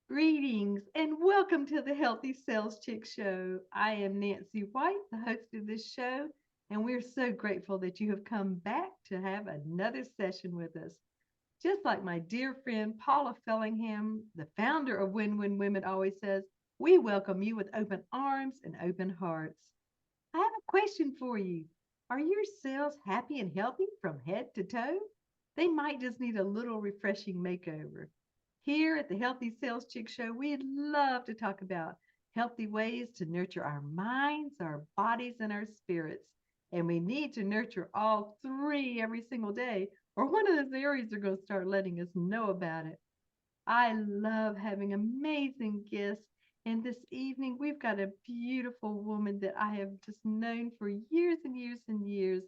Greetings and welcome to the Healthy Sales Chick Show. I am Nancy White, the host of this show, and we're so grateful that you have come back to have another session with us. Just like my dear friend Paula Fellingham, the founder of Win Win Women, always says, we welcome you with open arms and open hearts. I have a question for you. Are your cells happy and healthy from head to toe? They might just need a little refreshing makeover. Here at the Healthy Sales Chick Show, we'd love to talk about healthy ways to nurture our minds, our bodies, and our spirits. And we need to nurture all three every single day, or one of those areas are going to start letting us know about it. I love having amazing guests. And this evening, we've got a beautiful woman that I have just known for years and years and years.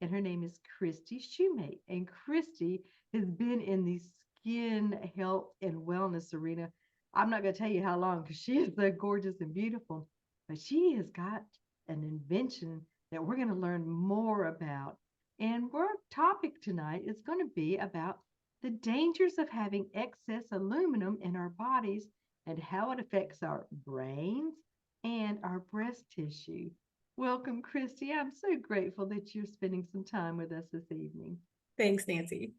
And her name is Christy Shoemate. And Christy has been in the skin health and wellness arena. I'm not going to tell you how long because she is so gorgeous and beautiful. But she has got an invention that we're going to learn more about. And our topic tonight is going to be about the dangers of having excess aluminum in our bodies and how it affects our brains and our breast tissue. Welcome, Christy. I'm so grateful that you're spending some time with us this evening. Thanks, Nancy.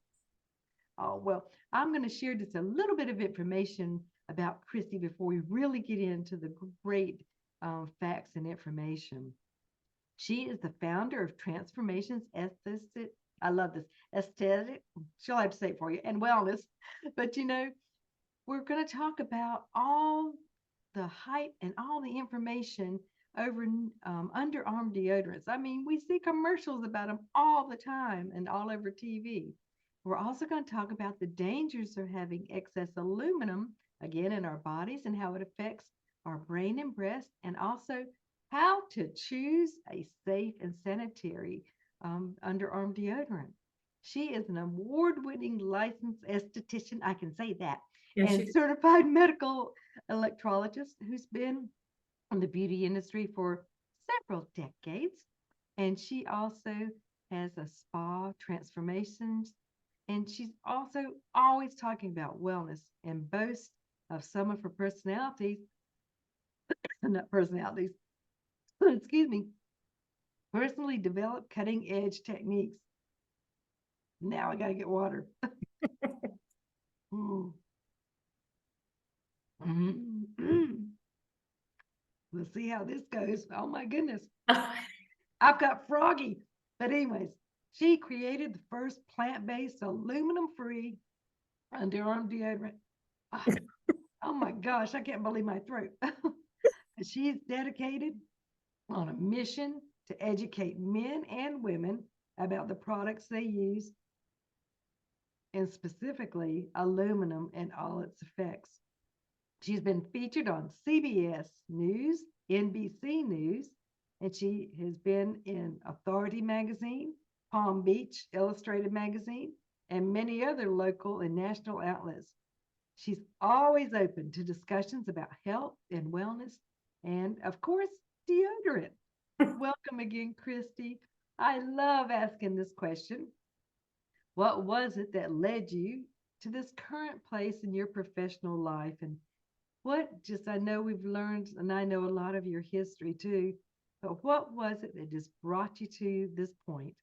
Oh, well, I'm going to share just a little bit of information about Christy before we really get into the great facts and information. She is the founder of Transformations Aesthetic. I love this aesthetic. She'll have to say it for you and wellness. But we're going to talk about all the hype and all the information over underarm deodorants. I mean, we see commercials about them all the time and all over TV. We're also going to talk about the dangers of having excess aluminum, again, in our bodies and how it affects our brain and breast, and also how to choose a safe and sanitary underarm deodorant. She is an award winning licensed esthetician, I can say that, Yes, and you. certified medical electrologist who's been in the beauty industry for several decades. And she also has a spa transformations. And she's also always talking about wellness and boasts of some of her personalities, not personalities, excuse me, personally developed cutting edge techniques. Now I got to get water. Ooh. We'll see how this goes. Oh my goodness. I've got froggy. But, anyways, she created the first plant based aluminum free underarm deodorant. Oh, oh my gosh, I can't believe my throat. She's dedicated on a mission to educate men and women about the products they use and specifically aluminum and all its effects. She's been featured on CBS News, NBC News, and she has been in Authority Magazine, Palm Beach Illustrated Magazine, and many other local and national outlets. She's always open to discussions about health and wellness, and of course, deodorant. Welcome again, Christy. I love asking this question. What was it that led you to this current place in your professional life? And what just, I know we've learned, and I know a lot of your history too, but what was it that just brought you to this point?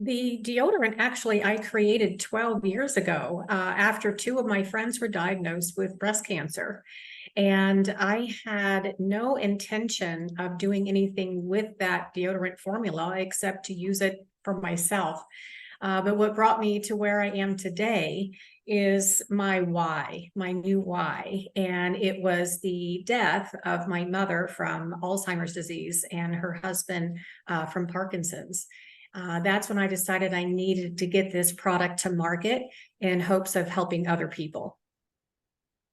The deodorant actually I created 12 years ago after two of my friends were diagnosed with breast cancer. And I had no intention of doing anything with that deodorant formula except to use it for myself. But what brought me to where I am today is my why, my new why. And it was the death of my mother from Alzheimer's disease and her husband from Parkinson's. That's when I decided I needed to get this product to market in hopes of helping other people.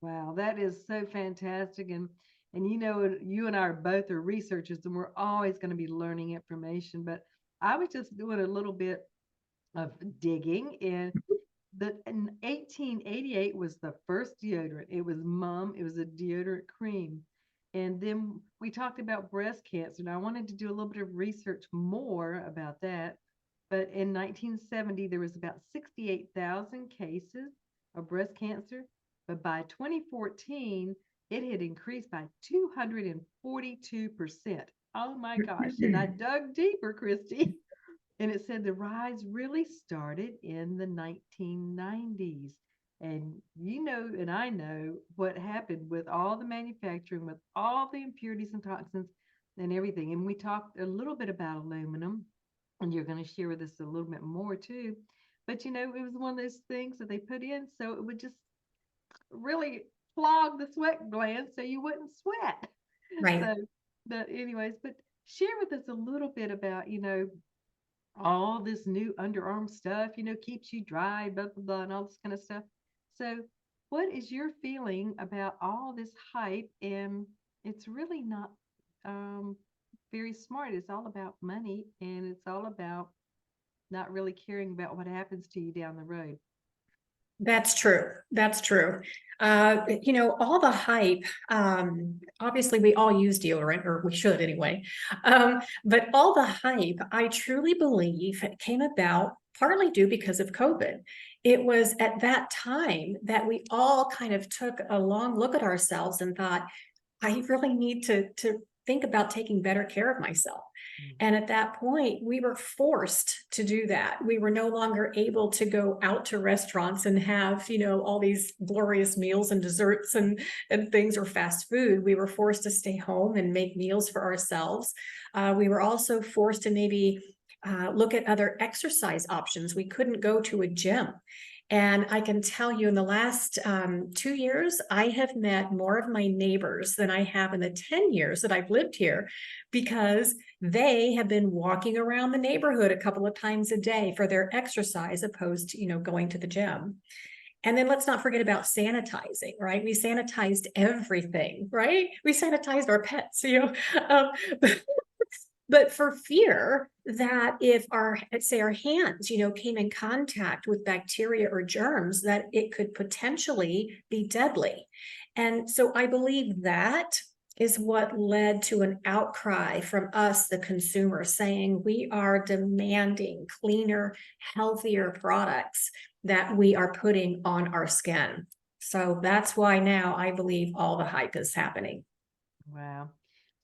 Wow, that is so fantastic. And you and I are both are researchers and we're always going to be learning information. But I was just doing a little bit of digging and the in 1888 was the first deodorant. It was it was a deodorant cream. And then we talked about breast cancer. And I wanted to do a little bit of research more about that. But in 1970, there was about 68,000 cases of breast cancer. but by 2014, it had increased by 242%. Oh my gosh. And I dug deeper, Christy, and it said the rise really started in the 1990s. And you know, and I know what happened with all the manufacturing, with all the impurities and toxins and everything. And we talked a little bit about aluminum, and you're going to share with us a little bit more too. But you know, it was one of those things that they put in so it would just really clog the sweat glands so you wouldn't sweat. Right. So, anyways, but share with us a little bit about, all this new underarm stuff, keeps you dry, blah, blah, blah, and all this kind of stuff. So, what is your feeling about all this hype? And it's really not um, very smart. It's all about money and it's all about not really caring about what happens to you down the road. That's true. That's true. All the hype, obviously we all use deodorant, or we should anyway. But all the hype, I truly believe came about partly due because of COVID. It was at that time that we all kind of took a long look at ourselves and thought, I really need to think about taking better care of myself. And at that point, we were forced to do that. We were no longer able to go out to restaurants and have, all these glorious meals and desserts and things, or fast food. We were forced to stay home and make meals for ourselves. We were also forced to maybe look at other exercise options. We couldn't go to a gym. And I can tell you in the last 2 years, I have met more of my neighbors than I have in the 10 years that I've lived here, because they have been walking around the neighborhood a couple of times a day for their exercise, opposed to, going to the gym. And then let's not forget about sanitizing, right? We sanitized everything, right? We sanitized our pets, um, but for fear that if our, let's say our hands, came in contact with bacteria or germs, that it could potentially be deadly. And so I believe that is what led to an outcry from us, the consumer, saying we are demanding cleaner, healthier products that we are putting on our skin. So that's why now I believe all the hype is happening. Wow.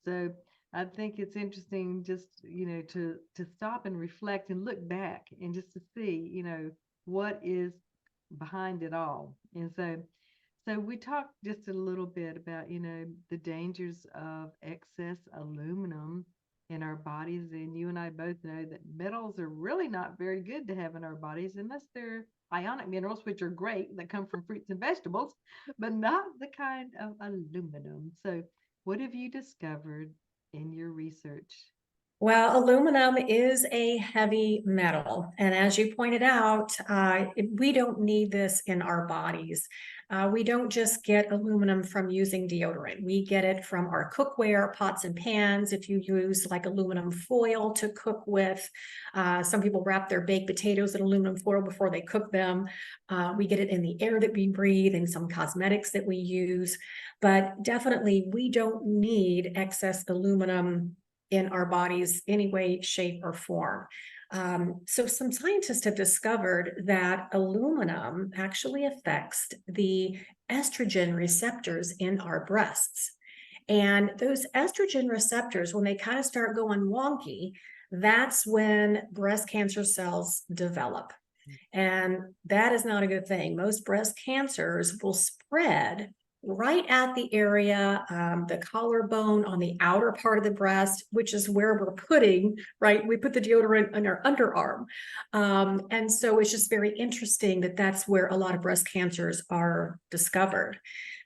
So I think it's interesting just, to stop and reflect and look back and just to see, what is behind it all. And so we talked just a little bit about, the dangers of excess aluminum in our bodies. And you and I both know that metals are really not very good to have in our bodies unless they're ionic minerals, which are great that come from fruits and vegetables, but not the kind of aluminum. So, what have you discovered in your research? Well, aluminum is a heavy metal. And as you pointed out, we don't need this in our bodies. We don't just get aluminum from using deodorant. We get it from our cookware, pots and pans. If you use like aluminum foil to cook with, some people wrap their baked potatoes in aluminum foil before they cook them. We get it in the air that we breathe, and some cosmetics that we use. But definitely, we don't need excess aluminum in our bodies any way, shape, or form. So some scientists have discovered that aluminum actually affects the estrogen receptors in our breasts. And those estrogen receptors, when they kind of start going wonky, that's when breast cancer cells develop. And that is not a good thing. Most breast cancers will spread right at the area, the collarbone on the outer part of the breast, which is where we're putting, right? We put the deodorant on our underarm. And so it's just very interesting that that's where a lot of breast cancers are discovered.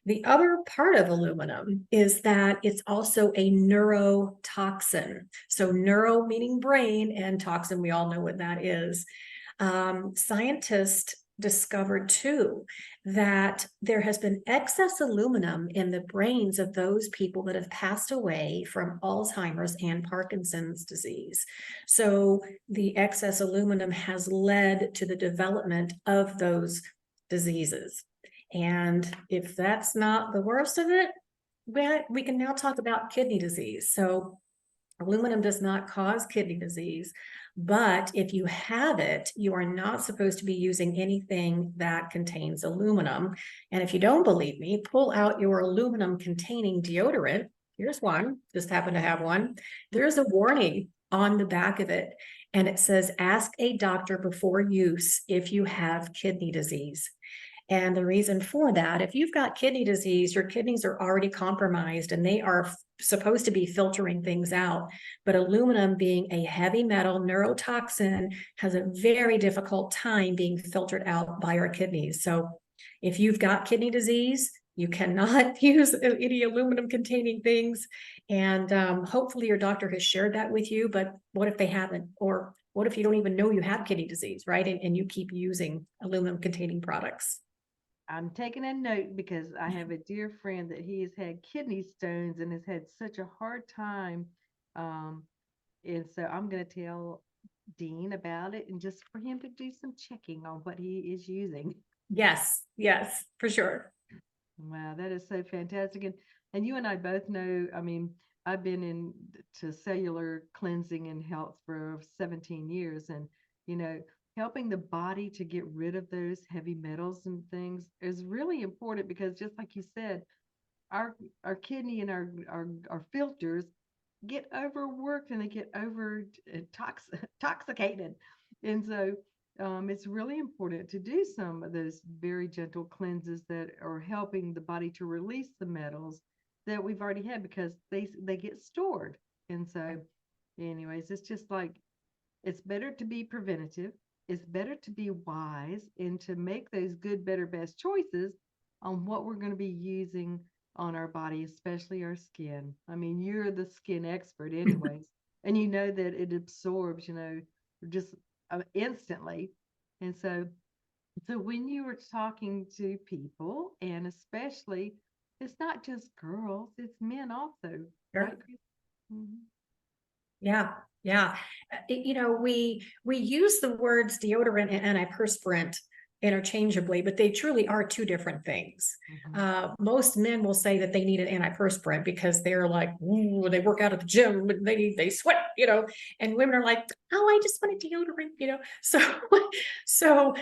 The other part of aluminum is that it's also a neurotoxin. So neuro meaning brain, and toxin, we all know what that is. Scientists discovered too that there has been excess aluminum in the brains of those people that have passed away from Alzheimer's and Parkinson's disease. So the excess aluminum has led to the development of those diseases. And if that's not the worst of it, we can now talk about kidney disease. So Aluminum does not cause kidney disease, but if you have it, you are not supposed to be using anything that contains aluminum. And if you don't believe me, pull out your aluminum containing deodorant. Here's one, just happen to have one. There's a warning on the back of it, and it says, ask a doctor before use if you have kidney disease. And the reason for that, if you've got kidney disease, your kidneys are already compromised and they are supposed to be filtering things out. But aluminum, being a heavy metal neurotoxin, has a very difficult time being filtered out by our kidneys. So if you've got kidney disease, you cannot use any aluminum containing things. And hopefully your doctor has shared that with you. But what if they haven't? Or what if you don't even know you have kidney disease, right? And you keep using aluminum containing products? I'm taking a note because I have a dear friend that he has had kidney stones and has had such a hard time. Um, and so I'm going to tell Dean about it and just for him to do some checking on what he is using. Yes, yes, for sure. Wow, that is so fantastic. And you and I both know, I mean, I've been in to cellular cleansing and health for 17 years and you know, helping the body to get rid of those heavy metals and things is really important because just like you said, our kidney and our filters get overworked and they get over intoxicated. And so it's really important to do some of those very gentle cleanses that are helping the body to release the metals that we've already had because they get stored. And so, anyways, it's just like it's better to be preventative. It's better to be wise and to make those good, better, best choices on what we're going to be using on our body, especially our skin. I mean, you're the skin expert, anyways, and you know that it absorbs, just instantly. And so when you were talking to people, and especially, it's not just girls, it's men also, right? Sure. Mhm. Yeah, yeah. We use the words deodorant and antiperspirant interchangeably, but they truly are two different things. Mhm. Most men will say that they need an antiperspirant because they're like, "Ooh," they work out at the gym, but they sweat, and women are like, oh, I just want a deodorant. So,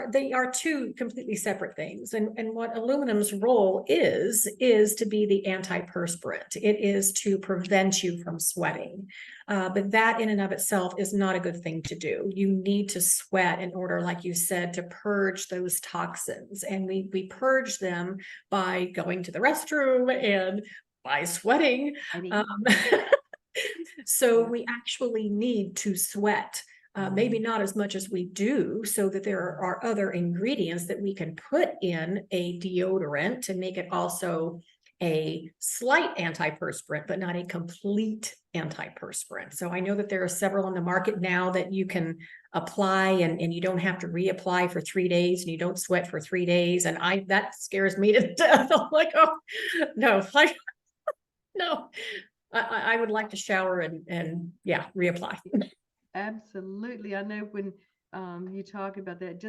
they are two completely separate things. And what aluminum's role is to be the antiperspirant. It is to prevent you from sweating. But that in and of itself is not a good thing to do. You need to sweat in order, like you said, to purge those toxins. And we purge them by going to the restroom and by sweating. Eddie? Um, so Yeah. we actually need to sweat. Maybe not as much as we do, so that there are other ingredients that we can put in a deodorant to make it also a slight antiperspirant, but not a complete antiperspirant. So I know that there are several on the market now that you can apply and you don't have to reapply for 3 days and you don't sweat for 3 days. And that scares me to death. I'm like, oh no, no, I would like to shower and yeah, reapply. Absolutely. I know when you talk about that,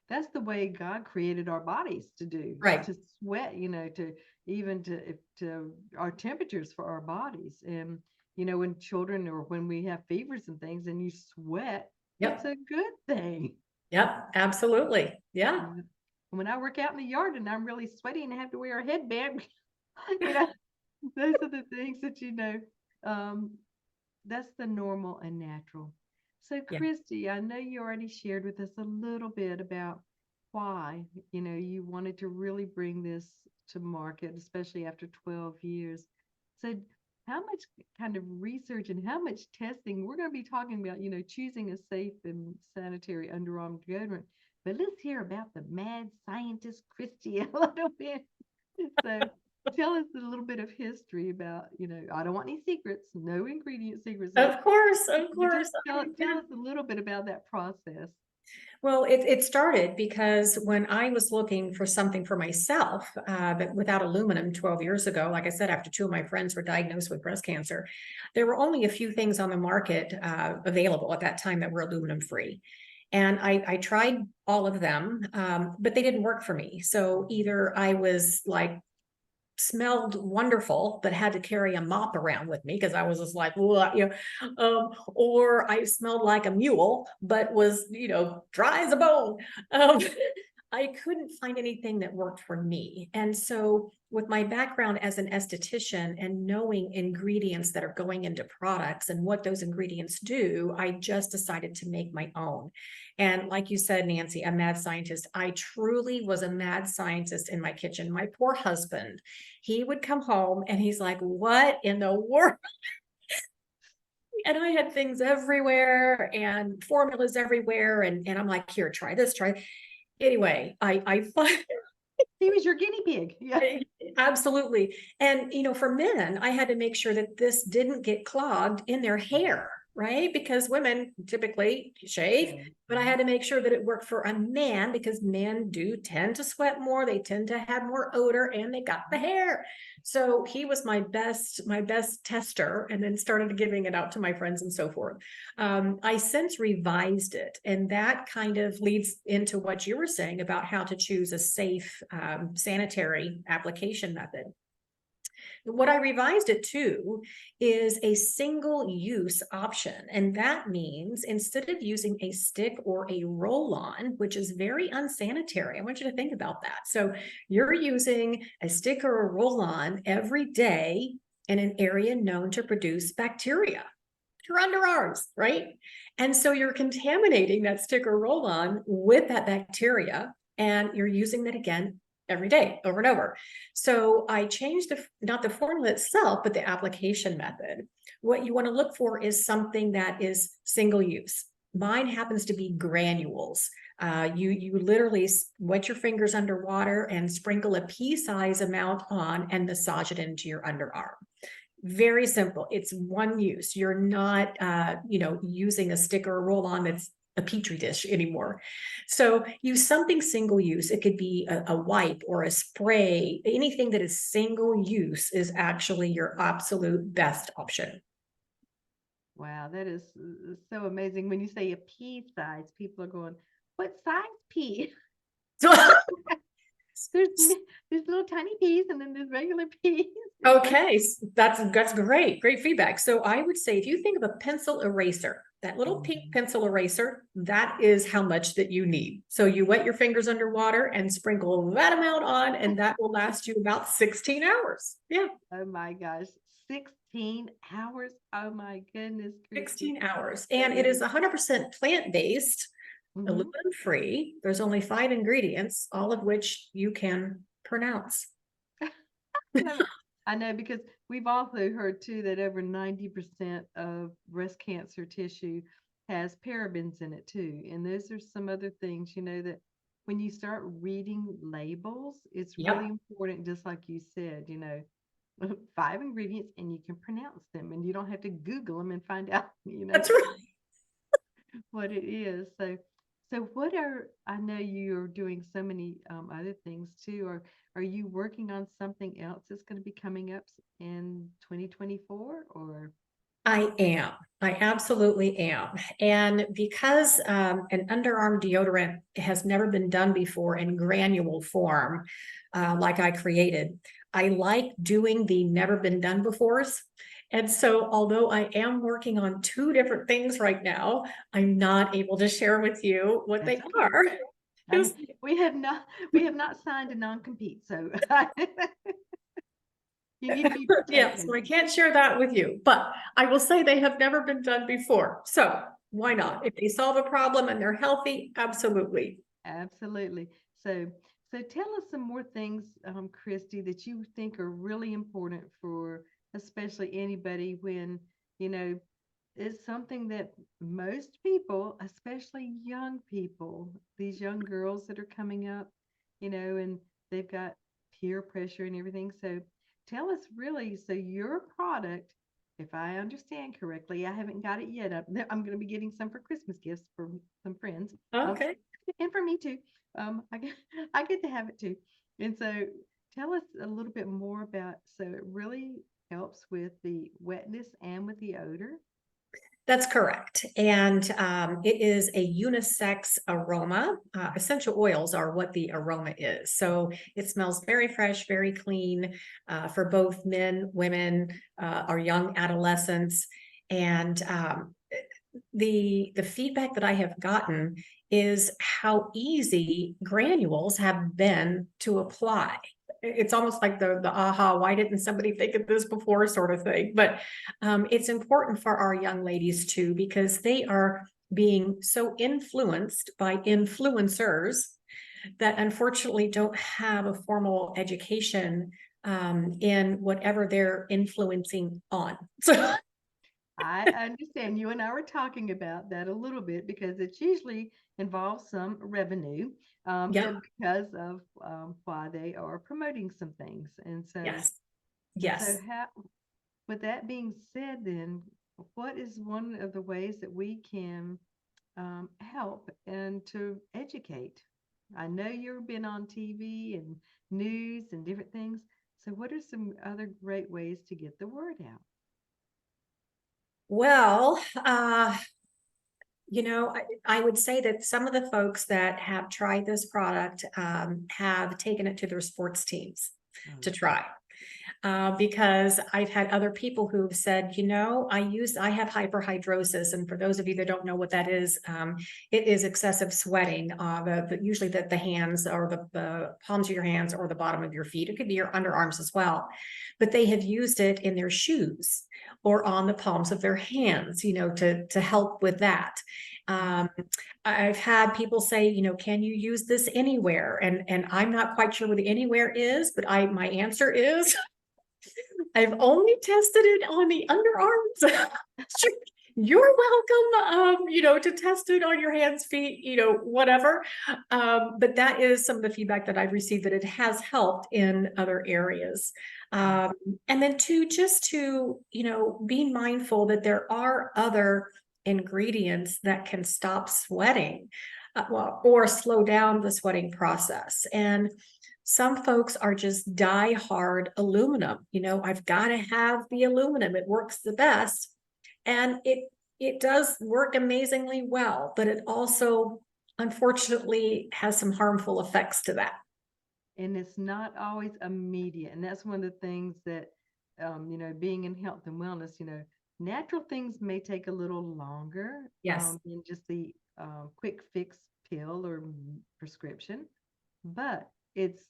that's the way God created our bodies to do, Right. to sweat, to even to our temperatures for our bodies. And, when children or when we have fevers and things and you sweat, it's Yep. a good thing. Yep. Absolutely. Yeah. Mhm. When I work out in the yard and I'm really sweaty and I have to wear a headband, you know, those are the things that, um, that's the normal and natural. So, Yeah. Christy, I know you already shared with us a little bit about why, you wanted to really bring this to market, especially after 12 years. So, how much kind of research and how much testing we're going to be talking about, choosing a safe and sanitary underarm deodorant. But let's hear about the mad scientist Christy a little bit. So, tell us a little bit of history about, I don't want any secrets, no ingredient secrets, Of course. Of but just course. tell us a little bit about that process. Well, it started because when I was looking for something for myself, but without aluminum 12 years ago, like I said, after two of my friends were diagnosed with breast cancer, there were only a few things on the market available at that time that were aluminum free. And I tried all of them, but they didn't work for me. So either I was like smelled wonderful, but had to carry a mop around with me because I was just like, well, or I smelled like a mule, but was, dry as a bone. Um, I couldn't find anything that worked for me. And so, with my background as an esthetician and knowing ingredients that are going into products and what those ingredients do, I just decided to make my own. And like you said, Nancy, a mad scientist. I truly was a mad scientist in my kitchen. My poor husband, he would come home and he's like, what in the world? And I had things everywhere and formulas everywhere. And I'm like, here, try this, try. Anyway, I find He was your guinea pig. Yeah. absolutely. And, for men, I had to make sure that this didn't get clogged in their hair, right? Because women typically shave, but I had to make sure that it worked for a man because men do tend to sweat more. They tend to have more odor and they got the hair. So he was my best tester, and then started giving it out to my friends and so forth. I since revised it, and that kind of leads into what you were saying about how to choose a safe sanitary application method. What I revised it to is a single use option. And that means instead of using a stick or a roll on, which is very unsanitary, I want you to think about that. So you're using a stick or a roll on every day in an area known to produce bacteria, your underarms, right? And so you're contaminating that stick or roll on with that bacteria, and you're using that again every day over and over. So I changed not the formula itself, but the application method. What you want to look for is something that is single use. Mine happens to be granules. You literally wet your fingers underwater and sprinkle a pea-size amount on and massage it into your underarm. Very simple. It's one use. You're not, using a stick or a roll on that's a petri dish anymore. So use something single use. It could be a wipe or a spray. Anything that is single use is actually your absolute best option. Wow, that is so amazing. When you say a pea size, people are going, "What size pea?" So, There's there's little tiny peas, and then there's regular peas. okay, that's great feedback. So I would say if you think of a pencil eraser, that little pink Mhm. pencil eraser, that is how much that you need. So you wet your fingers underwater and sprinkle that amount on, and that will last you about 16 hours. Yeah, Oh my gosh, 16 hours. Oh my goodness, Christy. 16 hours. That And it is. is 100% plant-based, Mhm. aluminum free. There's only 5 ingredients, all of which you can pronounce. love it. I know because we've also heard too that over 90% of breast cancer tissue has parabens in it too. And those are some other things, that when you start reading labels, it's really Yep, important, just like you said, 5 ingredients and you can pronounce them and you don't have to Google them and find out, that's right. what it is. So what are I know you're doing so many other things too. Are you working on something else that's going to be coming up in 2024 or? I am. I absolutely am. And because an underarm deodorant has never been done before in granule form, like I created, I like doing the never been done befores. And so, although I am working on 2 different things right now, I'm not able to share with you what That's they okay. are. And we have not signed a non-compete, so you need to be Yeah, protected. so I can't share that with you, but I will say they have never been done before. So why not? If they solve a problem and they're healthy, absolutely. Absolutely. So tell us some more things, Christy, that you think are really important for especially anybody when, you know, it's something that most people, especially young people, these young girls that are coming up, and they've got peer pressure and everything. So tell us really, so your product, if I understand correctly, I haven't got it yet. I'm going to be getting some for Christmas gifts for some friends. Um, Okay. and for me too. I get I get to have it too. And so tell us a little bit more about, so it really helps with the wetness and with the odor. That's correct. And it is a unisex aroma. Essential oils are what the aroma is. So it smells very fresh, very clean for both men, women, or young adolescents. And the feedback that I have gotten is how easy granules have been to apply. It's almost like the aha, why didn't somebody think of this before sort of thing. But it's important for our young ladies too, because they are being so influenced by influencers that unfortunately don't have a formal education in whatever they're influencing on. So I understand. You and I were talking about that a little bit because it usually involves some revenue, yeah, and because of why they are promoting some things. yes, And so yes. how, with that being said, then what is one of the ways that we can help and to educate? I know you've been on TV and news and different things. So, what are some other great ways to get the word out? Well, I would say that some of the folks that have tried this product have taken it to their sports teams to Okay. try. Because I've had other people who've said, I have hyperhidrosis. And for those of you that don't know what that is, it is excessive sweating, usually the hands or the palms of your hands or the bottom of your feet. It could be your underarms as well. But they have used it in their shoes or on the palms of their hands, to help with that. Um, I've had people say, can you use this anywhere? And I'm not quite sure what the anywhere is, but my answer is I've only tested it on the underarms. Sure. You're welcome, to test it on your hands, feet, whatever. But that is some of the feedback that I've received that it has helped in other areas. Um, and then just to, be mindful that there are other ingredients that can stop sweating, or slow down the sweating process. And some folks are just die-hard aluminum. I've got to have the aluminum. It works the best. And it does work amazingly well, but it also unfortunately has some harmful effects to that. And it's not always immediate. And that's one of the things that, being in health and wellness, natural things may take a little longer Yes, than just the quick fix pill or prescription, but it's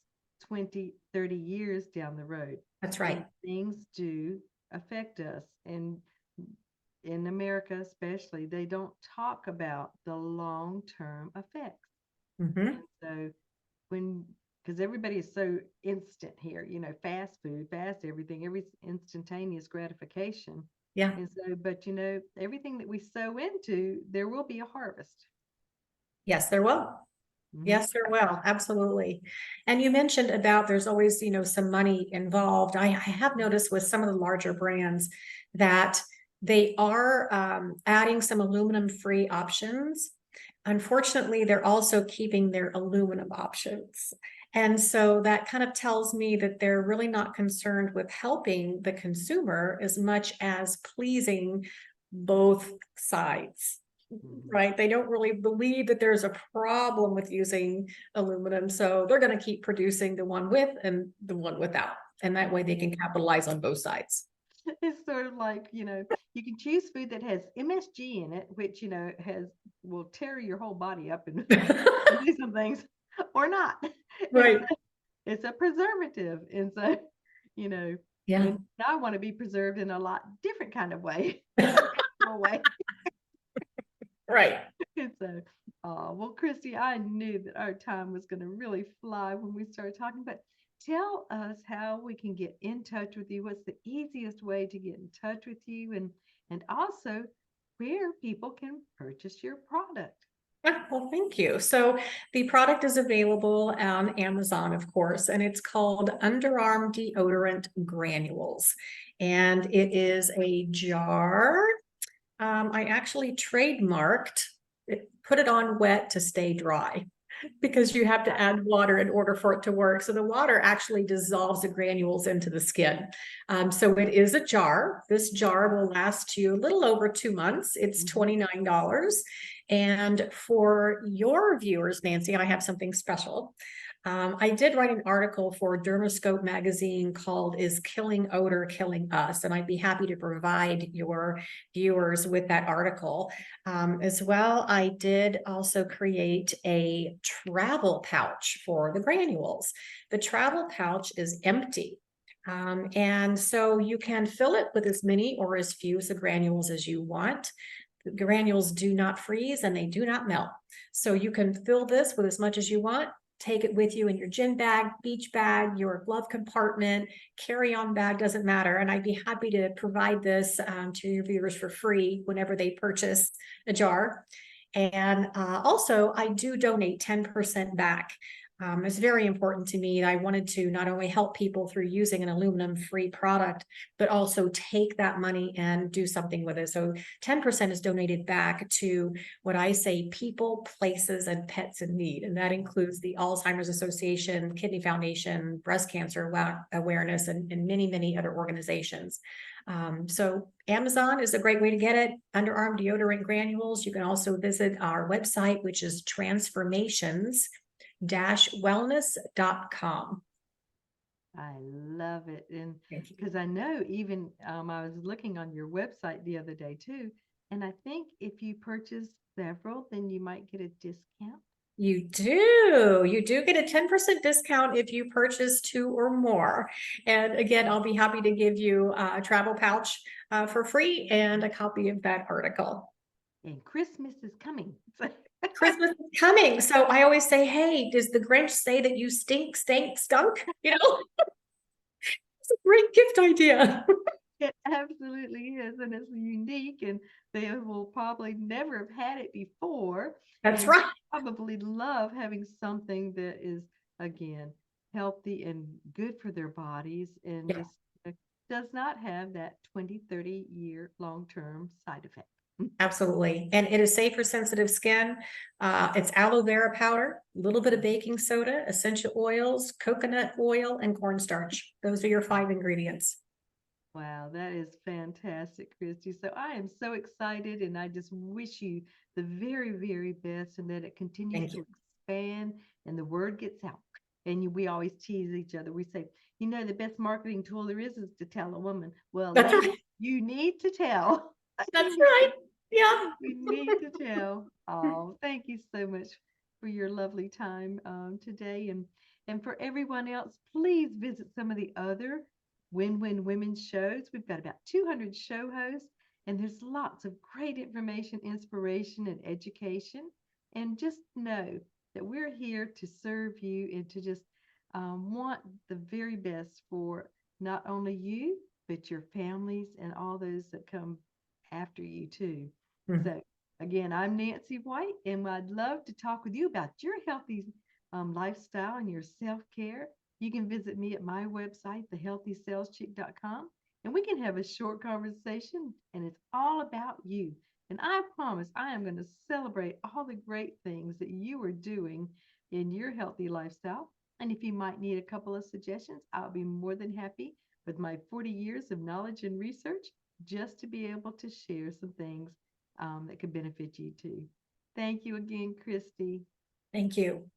20, 30 years down the road. that's And right. things do affect us. And in America, especially, they don't talk about the long term effects. And Hmm. so when because everybody is so instant here, fast food, fast everything, every instantaneous gratification. Yeah. And so, but everything that we sow into, there will be a harvest. Yes, there will. Hmm. Yes, there will. Absolutely. And you mentioned about there's always, some money involved. I have noticed with some of the larger brands that they are adding some aluminum free options. Unfortunately, they're also keeping their aluminum options. And so that kind of tells me that they're really not concerned with helping the consumer as much as pleasing both sides. Hmm. Right? They don't really believe that there's a problem with using aluminum. So they're going to keep producing the one with and the one without. And that way they can capitalize on both sides. It's sort of like, you can choose food that has MSG in it, which, will tear your whole body up and, and do some things, or not. It's Right. it's a preservative. And so, you know, Yeah. and I want to be preserved in a lot different kind of way, a natural way. Right. And so, well, Christy, I knew that our time was going to really fly when we started talking, but tell us how we can get in touch with you. What's the easiest way to get in touch with you, and also where people can purchase your product? Well, thank you. So the product is available on Amazon, of course, and it's called Underarm Deodorant Granules. And it is a jar. I actually trademarked it, put it on wet to stay dry. because you have to add water in order for it to work. So the water actually dissolves the granules into the skin. So it is a jar. This jar will last you a little over 2 months. It's $29. And for your viewers, Nancy, I have something special. I did write an article for Dermoscope magazine called "Is Killing Odor Killing Us?" And I'd be happy to provide your viewers with that article. As well, I did also create a travel pouch for the granules. The travel pouch is empty. And so you can fill it with as many or as few of the granules as you want. The granules do not freeze and they do not melt. So you can fill this with as much as you want. Take it with you in your gym bag, beach bag, your glove compartment, carry-on bag, doesn't matter. And I'd be happy to provide this to your viewers for free whenever they purchase a jar. And also, I do donate 10% back. It's very important to me. I wanted to not only help people through using an aluminum-free product, but also take that money and do something with it. So 10% is donated back to what I say people, places, and pets in need. And that includes the Alzheimer's Association, Kidney Foundation, Breast Cancer Awareness, and many, many other organizations. So Amazon is a great way to get it. Underarm deodorant granules. You can also visit our website, which is transformations-wellness.com. I love it. And Thank you. because I know even I was looking on your website the other day too, and I think if you purchase several, then you might get a discount. You do. You do get a 10% discount if you purchase 2 or more. And again, I'll be happy to give you a travel pouch for free and a copy of that article. And Christmas is coming. Christmas is coming. So I always say, hey, does the Grinch say that you stink, stank, stunk? You know, it's a great gift idea. It absolutely is, and it's unique, and they will probably never have had it before, That's and right. probably love having something that is, again, healthy and good for their bodies and Yeah. just does not have that 20, 30-year long-term side effect. Absolutely. And it is safe for sensitive skin. It's aloe vera powder, a little bit of baking soda, essential oils, coconut oil, and cornstarch. Those are your 5 ingredients. Wow, that is fantastic, Christy. So I am so excited, and I just wish you the very, very best, and that it continues Thank you. to expand and the word gets out. And we always tease each other. We say, the best marketing tool there is to tell a woman, well, That's lady, right. you need to tell. You That's need right. to, Yeah. you need to tell. Oh, thank you so much for your lovely time today. And for everyone else, please visit some of the other Win-Win Women shows. We've got about 200 show hosts, and there's lots of great information, inspiration, and education. And just know that we're here to serve you and to just want the very best for not only you, but your families and all those that come after you, too. Mhm. So, again, I'm Nancy White, and I'd love to talk with you about your healthy lifestyle and your self care. You can visit me at my website, thehealthysaleschick.com, and we can have a short conversation, and it's all about you. And I promise I am going to celebrate all the great things that you are doing in your healthy lifestyle. And if you might need a couple of suggestions, I'll be more than happy with my 40 years of knowledge and research just to be able to share some things that could benefit you too. Thank you again, Christy. Thank you.